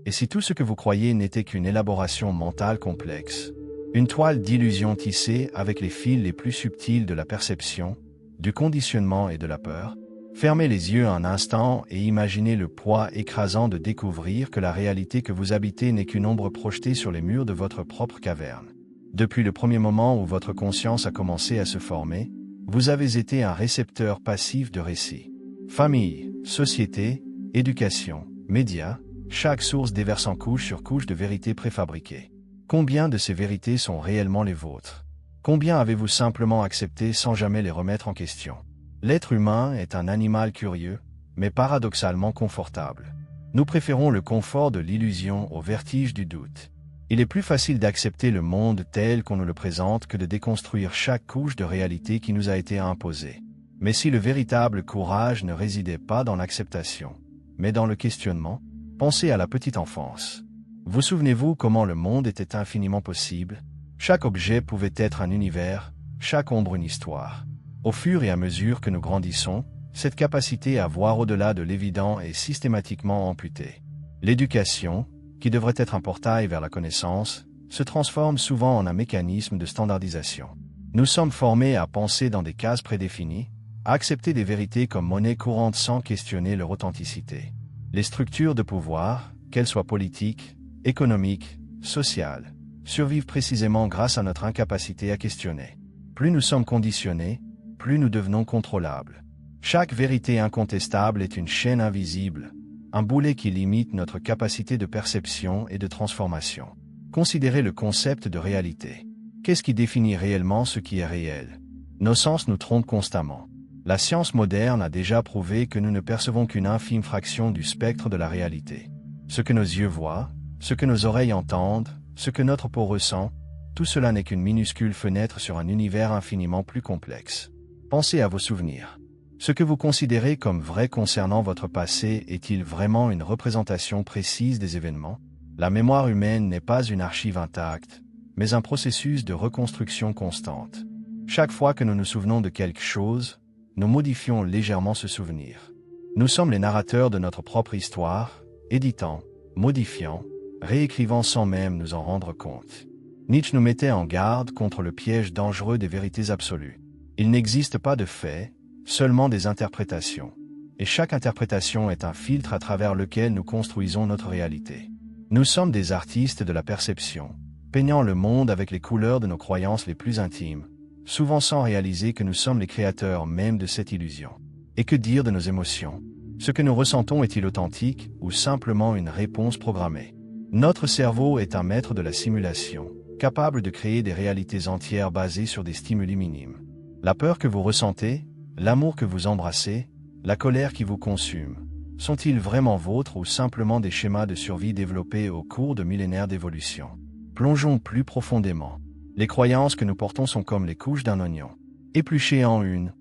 Et si tout ce que vous croyez n'était qu'une élaboration mentale complexe, une toile d'illusions tissée avec les fils les plus subtils de la perception, du conditionnement et de la peur, fermez les yeux un instant et imaginez le poids écrasant de découvrir que la réalité que vous habitez n'est qu'une ombre projetée sur les murs de votre propre caverne. Depuis le premier moment où votre conscience a commencé à se former, vous avez été un récepteur passif de récits. Famille, société, éducation, médias, chaque source déversant couche sur couche de vérités préfabriquées. Combien de ces vérités sont réellement les vôtres? Combien avez-vous simplement accepté sans jamais les remettre en question? L'être humain est un animal curieux, mais paradoxalement confortable. Nous préférons le confort de l'illusion au vertige du doute. Il est plus facile d'accepter le monde tel qu'on nous le présente que de déconstruire chaque couche de réalité qui nous a été imposée. Mais si le véritable courage ne résidait pas dans l'acceptation, mais dans le questionnement, pensez à la petite enfance. Vous souvenez-vous comment le monde était infiniment possible? Chaque objet pouvait être un univers, chaque ombre une histoire. Au fur et à mesure que nous grandissons, cette capacité à voir au-delà de l'évident est systématiquement amputée. L'éducation, qui devrait être un portail vers la connaissance, se transforme souvent en un mécanisme de standardisation. Nous sommes formés à penser dans des cases prédéfinies, à accepter des vérités comme monnaie courante sans questionner leur authenticité. Les structures de pouvoir, qu'elles soient politiques, économiques, sociales, survivent précisément grâce à notre incapacité à questionner. Plus nous sommes conditionnés, plus nous devenons contrôlables. Chaque vérité incontestable est une chaîne invisible, un boulet qui limite notre capacité de perception et de transformation. Considérez le concept de réalité. Qu'est-ce qui définit réellement ce qui est réel? Nos sens nous trompent constamment. La science moderne a déjà prouvé que nous ne percevons qu'une infime fraction du spectre de la réalité. Ce que nos yeux voient, ce que nos oreilles entendent, ce que notre peau ressent, tout cela n'est qu'une minuscule fenêtre sur un univers infiniment plus complexe. Pensez à vos souvenirs. Ce que vous considérez comme vrai concernant votre passé est-il vraiment une représentation précise des événements? La mémoire humaine n'est pas une archive intacte, mais un processus de reconstruction constante. Chaque fois que nous nous souvenons de quelque chose, nous modifions légèrement ce souvenir. Nous sommes les narrateurs de notre propre histoire, éditant, modifiant, réécrivant sans même nous en rendre compte. Nietzsche nous mettait en garde contre le piège dangereux des vérités absolues. Il n'existe pas de faits, seulement des interprétations. Et chaque interprétation est un filtre à travers lequel nous construisons notre réalité. Nous sommes des artistes de la perception, peignant le monde avec les couleurs de nos croyances les plus intimes, souvent sans réaliser que nous sommes les créateurs même de cette illusion. Et que dire de nos émotions? Ce que nous ressentons est-il authentique ou simplement une réponse programmée? Notre cerveau est un maître de la simulation, capable de créer des réalités entières basées sur des stimuli minimes. La peur que vous ressentez, l'amour que vous embrassez, la colère qui vous consume, sont-ils vraiment vôtres ou simplement des schémas de survie développés au cours de millénaires d'évolution? Plongeons plus profondément. Les croyances que nous portons sont comme les couches d'un oignon. Épluchées en une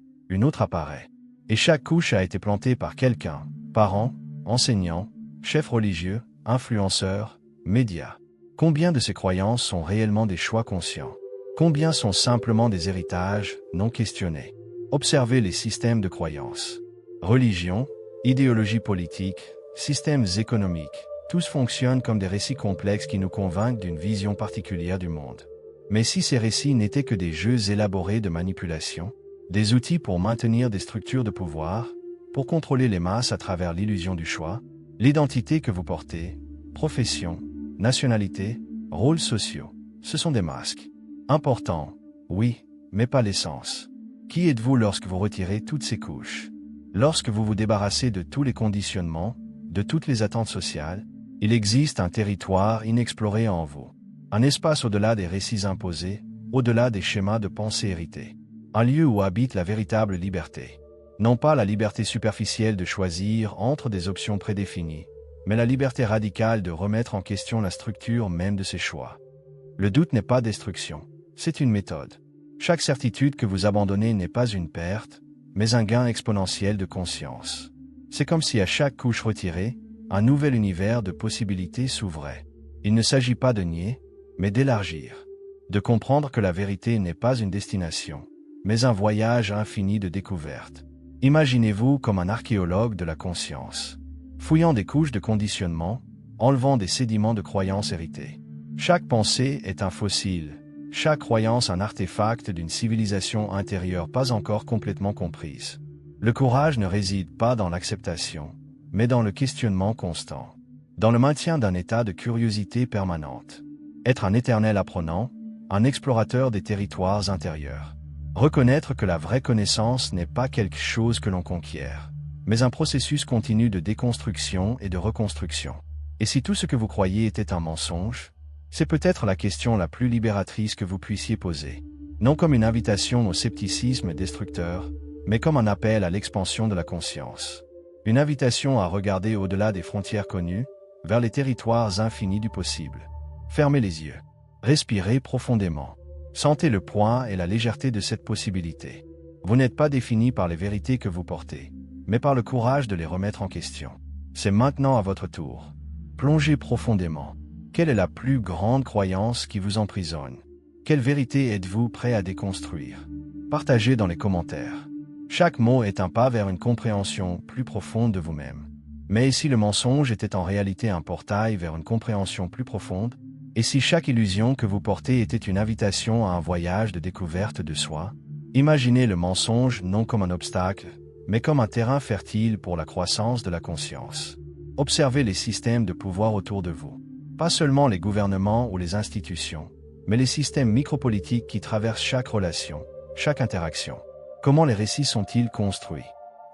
autre apparaît. Et chaque couche a été plantée par quelqu'un, parent, enseignant, chef religieux, influenceur, médias. Combien de ces croyances sont réellement des choix conscients? Combien sont simplement des héritages non questionnés? Observez les systèmes de croyances. Religion, idéologie politique, systèmes économiques, tous fonctionnent comme des récits complexes qui nous convainquent d'une vision particulière du monde. Mais si ces récits n'étaient que des jeux élaborés de manipulation, des outils pour maintenir des structures de pouvoir, pour contrôler les masses à travers l'illusion du choix, l'identité que vous portez, profession, nationalité, rôles sociaux, ce sont des masques. Importants, oui, mais pas l'essence. Qui êtes-vous lorsque vous retirez toutes ces couches? Lorsque vous vous débarrassez de tous les conditionnements, de toutes les attentes sociales, il existe un territoire inexploré en vous. Un espace au-delà des récits imposés, au-delà des schémas de pensée hérités. Un lieu où habite la véritable liberté. Non pas la liberté superficielle de choisir entre des options prédéfinies, mais la liberté radicale de remettre en question la structure même de ses choix. Le doute n'est pas destruction, c'est une méthode. Chaque certitude que vous abandonnez n'est pas une perte, mais un gain exponentiel de conscience. C'est comme si à chaque couche retirée, un nouvel univers de possibilités s'ouvrait. Il ne s'agit pas de nier, mais d'élargir. De comprendre que la vérité n'est pas une destination, mais un voyage infini de découvertes. Imaginez-vous comme un archéologue de la conscience. Fouillant des couches de conditionnement, enlevant des sédiments de croyances héritées. Chaque pensée est un fossile, chaque croyance un artefact d'une civilisation intérieure pas encore complètement comprise. Le courage ne réside pas dans l'acceptation, mais dans le questionnement constant, dans le maintien d'un état de curiosité permanente. Être un éternel apprenant, un explorateur des territoires intérieurs. Reconnaître que la vraie connaissance n'est pas quelque chose que l'on conquiert, mais un processus continu de déconstruction et de reconstruction. Et si tout ce que vous croyez était un mensonge, c'est peut-être la question la plus libératrice que vous puissiez poser. Non comme une invitation au scepticisme destructeur, mais comme un appel à l'expansion de la conscience. Une invitation à regarder au-delà des frontières connues, vers les territoires infinis du possible. Fermez les yeux. Respirez profondément. Sentez le poids et la légèreté de cette possibilité. Vous n'êtes pas défini par les vérités que vous portez, mais par le courage de les remettre en question. C'est maintenant à votre tour. Plongez profondément. Quelle est la plus grande croyance qui vous emprisonne? Quelle vérité êtes-vous prêt à déconstruire? Partagez dans les commentaires. Chaque mot est un pas vers une compréhension plus profonde de vous-même. Mais et si le mensonge était en réalité un portail vers une compréhension plus profonde? Et si chaque illusion que vous portez était une invitation à un voyage de découverte de soi? Imaginez le mensonge non comme un obstacle, mais comme un terrain fertile pour la croissance de la conscience. Observez les systèmes de pouvoir autour de vous. Pas seulement les gouvernements ou les institutions, mais les systèmes micropolitiques qui traversent chaque relation, chaque interaction. Comment les récits sont-ils construits?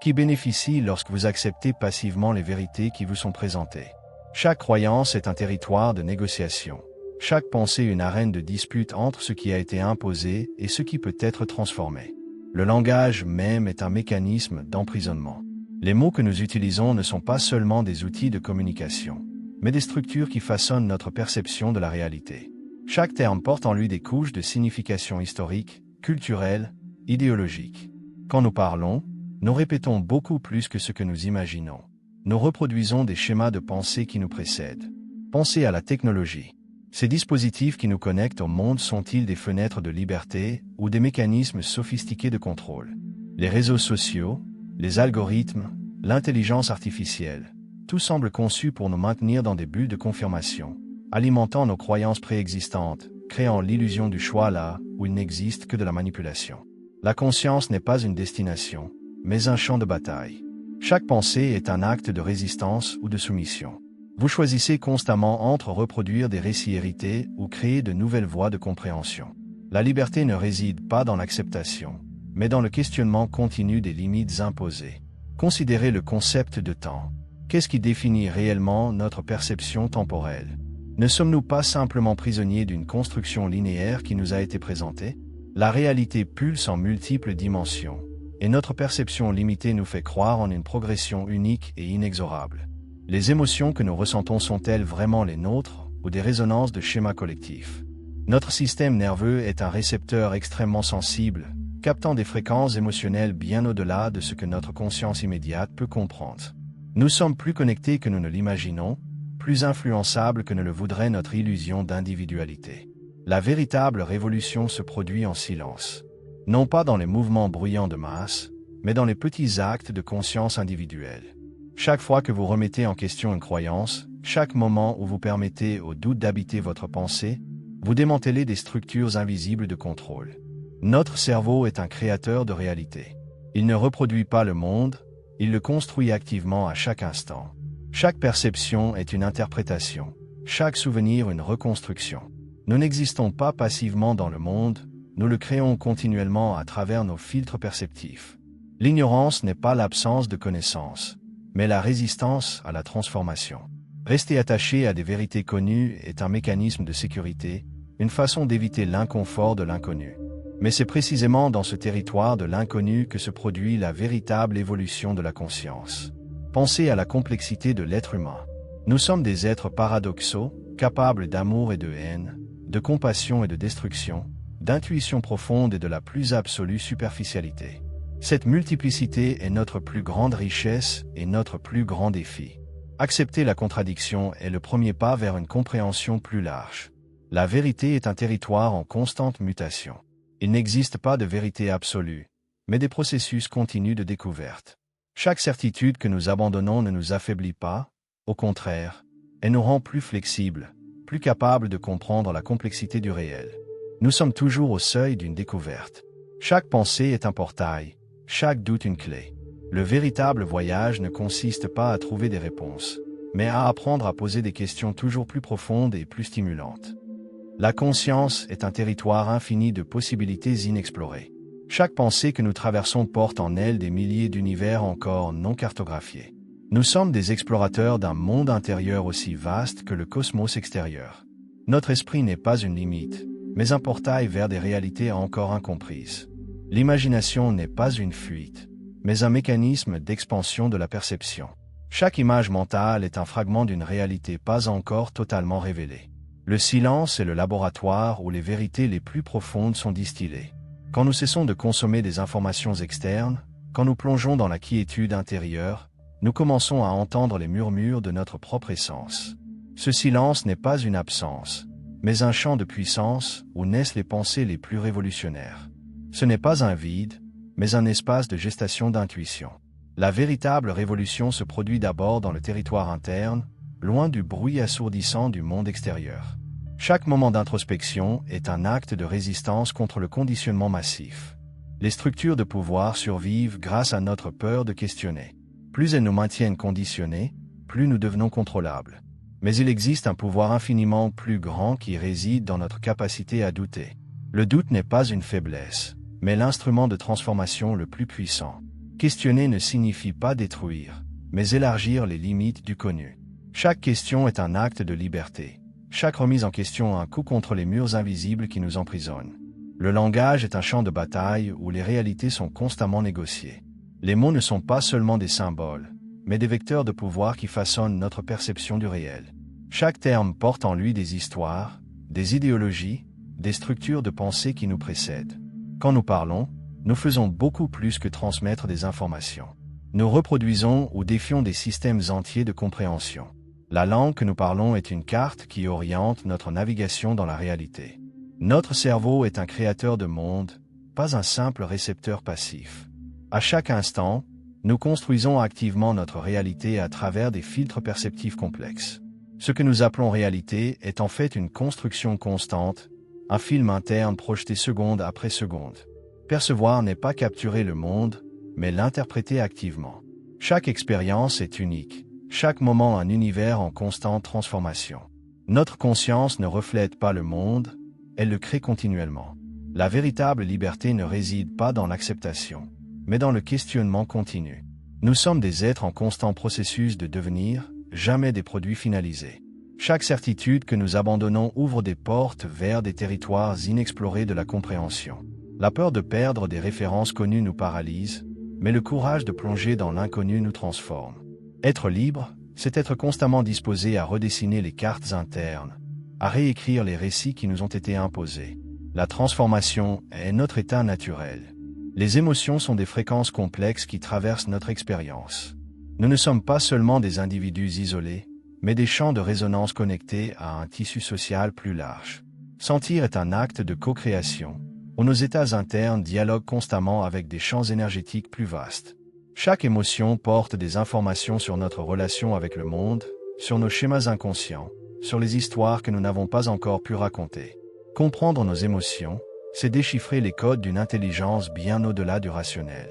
Qui bénéficie lorsque vous acceptez passivement les vérités qui vous sont présentées? Chaque croyance est un territoire de négociation. Chaque pensée une arène de dispute entre ce qui a été imposé et ce qui peut être transformé. Le langage même est un mécanisme d'emprisonnement. Les mots que nous utilisons ne sont pas seulement des outils de communication, mais des structures qui façonnent notre perception de la réalité. Chaque terme porte en lui des couches de signification historique, culturelle, idéologique. Quand nous parlons, nous répétons beaucoup plus que ce que nous imaginons. Nous reproduisons des schémas de pensée qui nous précèdent. Pensez à la technologie. Ces dispositifs qui nous connectent au monde sont-ils des fenêtres de liberté ou des mécanismes sophistiqués de contrôle? Les réseaux sociaux, les algorithmes, l'intelligence artificielle, tout semble conçu pour nous maintenir dans des bulles de confirmation, alimentant nos croyances préexistantes, créant l'illusion du choix là où il n'existe que de la manipulation. La conscience n'est pas une destination, mais un champ de bataille. Chaque pensée est un acte de résistance ou de soumission. Vous choisissez constamment entre reproduire des récits hérités ou créer de nouvelles voies de compréhension. La liberté ne réside pas dans l'acceptation, mais dans le questionnement continu des limites imposées. Considérez le concept de temps. Qu'est-ce qui définit réellement notre perception temporelle? Ne sommes-nous pas simplement prisonniers d'une construction linéaire qui nous a été présentée? La réalité pulse en multiples dimensions, et notre perception limitée nous fait croire en une progression unique et inexorable. Les émotions que nous ressentons sont-elles vraiment les nôtres ou des résonances de schémas collectifs? Notre système nerveux est un récepteur extrêmement sensible, captant des fréquences émotionnelles bien au-delà de ce que notre conscience immédiate peut comprendre. Nous sommes plus connectés que nous ne l'imaginons, plus influençables que ne le voudrait notre illusion d'individualité. La véritable révolution se produit en silence. Non pas dans les mouvements bruyants de masse, mais dans les petits actes de conscience individuelle. Chaque fois que vous remettez en question une croyance, chaque moment où vous permettez au doute d'habiter votre pensée, vous démantelez des structures invisibles de contrôle. Notre cerveau est un créateur de réalité. Il ne reproduit pas le monde, il le construit activement à chaque instant. Chaque perception est une interprétation, chaque souvenir une reconstruction. Nous n'existons pas passivement dans le monde, nous le créons continuellement à travers nos filtres perceptifs. L'ignorance n'est pas l'absence de connaissance, mais la résistance à la transformation. Rester attaché à des vérités connues est un mécanisme de sécurité, une façon d'éviter l'inconfort de l'inconnu. Mais c'est précisément dans ce territoire de l'inconnu que se produit la véritable évolution de la conscience. Pensez à la complexité de l'être humain. Nous sommes des êtres paradoxaux, capables d'amour et de haine, de compassion et de destruction, d'intuition profonde et de la plus absolue superficialité. Cette multiplicité est notre plus grande richesse et notre plus grand défi. Accepter la contradiction est le premier pas vers une compréhension plus large. La vérité est un territoire en constante mutation. Il n'existe pas de vérité absolue, mais des processus continus de découverte. Chaque certitude que nous abandonnons ne nous affaiblit pas, au contraire, Elle nous rend plus flexibles, plus capables de comprendre la complexité du réel. Nous sommes toujours au seuil d'une découverte. Chaque pensée est un portail, chaque doute une clé. Le véritable voyage ne consiste pas à trouver des réponses, mais à apprendre à poser des questions toujours plus profondes et plus stimulantes. La conscience est un territoire infini de possibilités inexplorées. Chaque pensée que nous traversons porte en elle des milliers d'univers encore non cartographiés. Nous sommes des explorateurs d'un monde intérieur aussi vaste que le cosmos extérieur. Notre esprit n'est pas une limite, mais un portail vers des réalités encore incomprises. L'imagination n'est pas une fuite, mais un mécanisme d'expansion de la perception. Chaque image mentale est un fragment d'une réalité pas encore totalement révélée. Le silence est le laboratoire où les vérités les plus profondes sont distillées. Quand nous cessons de consommer des informations externes, quand nous plongeons dans la quiétude intérieure, nous commençons à entendre les murmures de notre propre essence. Ce silence n'est pas une absence, mais un champ de puissance où naissent les pensées les plus révolutionnaires. Ce n'est pas un vide, mais un espace de gestation d'intuition. La véritable révolution se produit d'abord dans le territoire interne, loin du bruit assourdissant du monde extérieur. Chaque moment d'introspection est un acte de résistance contre le conditionnement massif. Les structures de pouvoir survivent grâce à notre peur de questionner. Plus elles nous maintiennent conditionnés, plus nous devenons contrôlables. Mais il existe un pouvoir infiniment plus grand qui réside dans notre capacité à douter. Le doute n'est pas une faiblesse, mais l'instrument de transformation le plus puissant. Questionner ne signifie pas détruire, mais élargir les limites du connu. Chaque question est un acte de liberté. Chaque remise en question un coup contre les murs invisibles qui nous emprisonnent. Le langage est un champ de bataille où les réalités sont constamment négociées. Les mots ne sont pas seulement des symboles, mais des vecteurs de pouvoir qui façonnent notre perception du réel. Chaque terme porte en lui des histoires, des idéologies, des structures de pensée qui nous précèdent. Quand nous parlons, nous faisons beaucoup plus que transmettre des informations. Nous reproduisons ou défions des systèmes entiers de compréhension. La langue que nous parlons est une carte qui oriente notre navigation dans la réalité. Notre cerveau est un créateur de monde, pas un simple récepteur passif. À chaque instant, nous construisons activement notre réalité à travers des filtres perceptifs complexes. Ce que nous appelons réalité est en fait une construction constante, un film interne projeté seconde après seconde. Percevoir n'est pas capturer le monde, mais l'interpréter activement. Chaque expérience est unique. Chaque moment un univers en constante transformation. Notre conscience ne reflète pas le monde, elle le crée continuellement. La véritable liberté ne réside pas dans l'acceptation, mais dans le questionnement continu. Nous sommes des êtres en constant processus de devenir, jamais des produits finalisés. Chaque certitude que nous abandonnons ouvre des portes vers des territoires inexplorés de la compréhension. La peur de perdre des références connues nous paralyse, mais le courage de plonger dans l'inconnu nous transforme. Être libre, c'est être constamment disposé à redessiner les cartes internes, à réécrire les récits qui nous ont été imposés. La transformation est notre état naturel. Les émotions sont des fréquences complexes qui traversent notre expérience. Nous ne sommes pas seulement des individus isolés, mais des champs de résonance connectés à un tissu social plus large. Sentir est un acte de co-création, où nos états internes dialoguent constamment avec des champs énergétiques plus vastes. Chaque émotion porte des informations sur notre relation avec le monde, sur nos schémas inconscients, sur les histoires que nous n'avons pas encore pu raconter. Comprendre nos émotions, c'est déchiffrer les codes d'une intelligence bien au-delà du rationnel.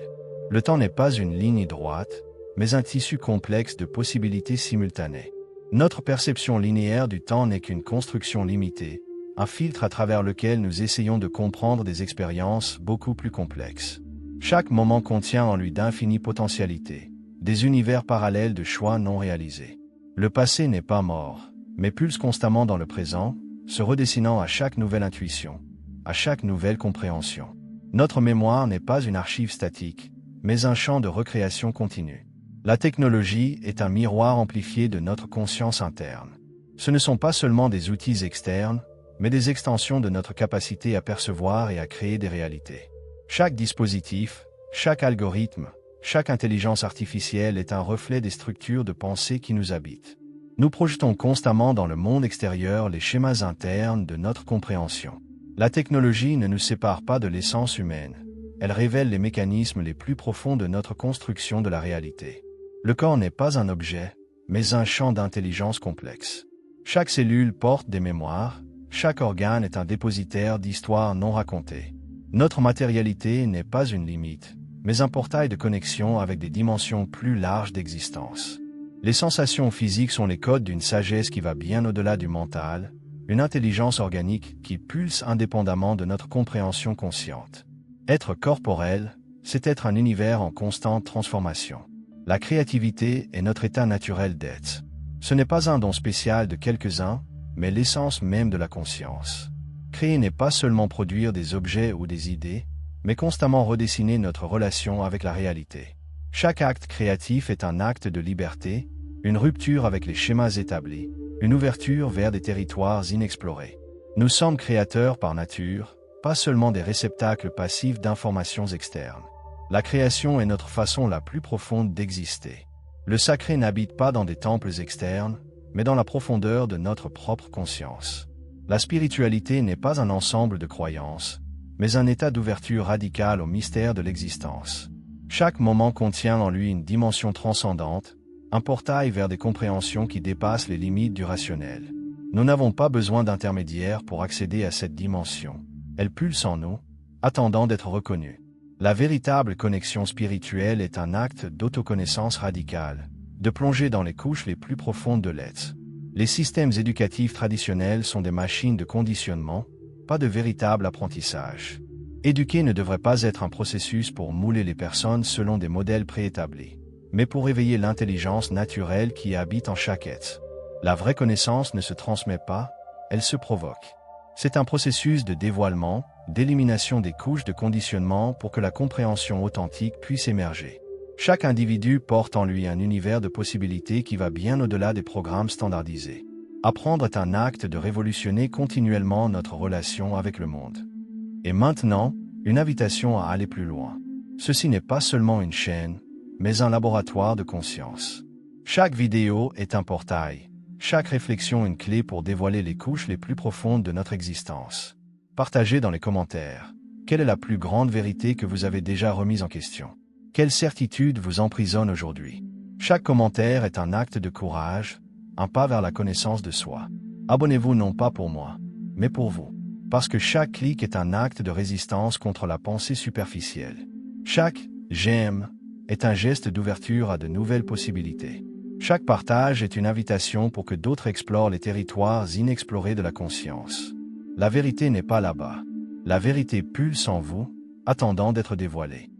Le temps n'est pas une ligne droite, mais un tissu complexe de possibilités simultanées. Notre perception linéaire du temps n'est qu'une construction limitée, un filtre à travers lequel nous essayons de comprendre des expériences beaucoup plus complexes. Chaque moment contient en lui d'infinies potentialités, des univers parallèles de choix non réalisés. Le passé n'est pas mort, mais pulse constamment dans le présent, se redessinant à chaque nouvelle intuition, à chaque nouvelle compréhension. Notre mémoire n'est pas une archive statique, mais un champ de recréation continue. La technologie est un miroir amplifié de notre conscience interne. Ce ne sont pas seulement des outils externes, mais des extensions de notre capacité à percevoir et à créer des réalités. Chaque dispositif, chaque algorithme, chaque intelligence artificielle est un reflet des structures de pensée qui nous habitent. Nous projetons constamment dans le monde extérieur les schémas internes de notre compréhension. La technologie ne nous sépare pas de l'essence humaine. Elle révèle les mécanismes les plus profonds de notre construction de la réalité. Le corps n'est pas un objet, mais un champ d'intelligence complexe. Chaque cellule porte des mémoires, chaque organe est un dépositaire d'histoires non racontées. Notre matérialité n'est pas une limite, mais un portail de connexion avec des dimensions plus larges d'existence. Les sensations physiques sont les codes d'une sagesse qui va bien au-delà du mental, une intelligence organique qui pulse indépendamment de notre compréhension consciente. Être corporel, c'est être un univers en constante transformation. La créativité est notre état naturel d'être. Ce n'est pas un don spécial de quelques-uns, mais l'essence même de la conscience. Créer n'est pas seulement produire des objets ou des idées, mais constamment redessiner notre relation avec la réalité. Chaque acte créatif est un acte de liberté, une rupture avec les schémas établis, une ouverture vers des territoires inexplorés. Nous sommes créateurs par nature, pas seulement des réceptacles passifs d'informations externes. La création est notre façon la plus profonde d'exister. Le sacré n'habite pas dans des temples externes, mais dans la profondeur de notre propre conscience. La spiritualité n'est pas un ensemble de croyances, mais un état d'ouverture radicale au mystère de l'existence. Chaque moment contient en lui une dimension transcendante, un portail vers des compréhensions qui dépassent les limites du rationnel. Nous n'avons pas besoin d'intermédiaires pour accéder à cette dimension. Elle pulse en nous, attendant d'être reconnue. La véritable connexion spirituelle est un acte d'autoconnaissance radicale, de plonger dans les couches les plus profondes de l'être. Les systèmes éducatifs traditionnels sont des machines de conditionnement, pas de véritable apprentissage. Éduquer ne devrait pas être un processus pour mouler les personnes selon des modèles préétablis, mais pour éveiller l'intelligence naturelle qui habite en chaque être. La vraie connaissance ne se transmet pas, elle se provoque. C'est un processus de dévoilement, d'élimination des couches de conditionnement pour que la compréhension authentique puisse émerger. Chaque individu porte en lui un univers de possibilités qui va bien au-delà des programmes standardisés. Apprendre est un acte de révolutionner continuellement notre relation avec le monde. Et maintenant, une invitation à aller plus loin. Ceci n'est pas seulement une chaîne, mais un laboratoire de conscience. Chaque vidéo est un portail, chaque réflexion une clé pour dévoiler les couches les plus profondes de notre existence. Partagez dans les commentaires. Quelle est la plus grande vérité que vous avez déjà remise en question? Quelle certitude vous emprisonne aujourd'hui? Chaque commentaire est un acte de courage, un pas vers la connaissance de soi. Abonnez-vous non pas pour moi, mais pour vous. Parce que chaque clic est un acte de résistance contre la pensée superficielle. Chaque « j'aime » est un geste d'ouverture à de nouvelles possibilités. Chaque partage est une invitation pour que d'autres explorent les territoires inexplorés de la conscience. La vérité n'est pas là-bas. La vérité pulse en vous, attendant d'être dévoilée.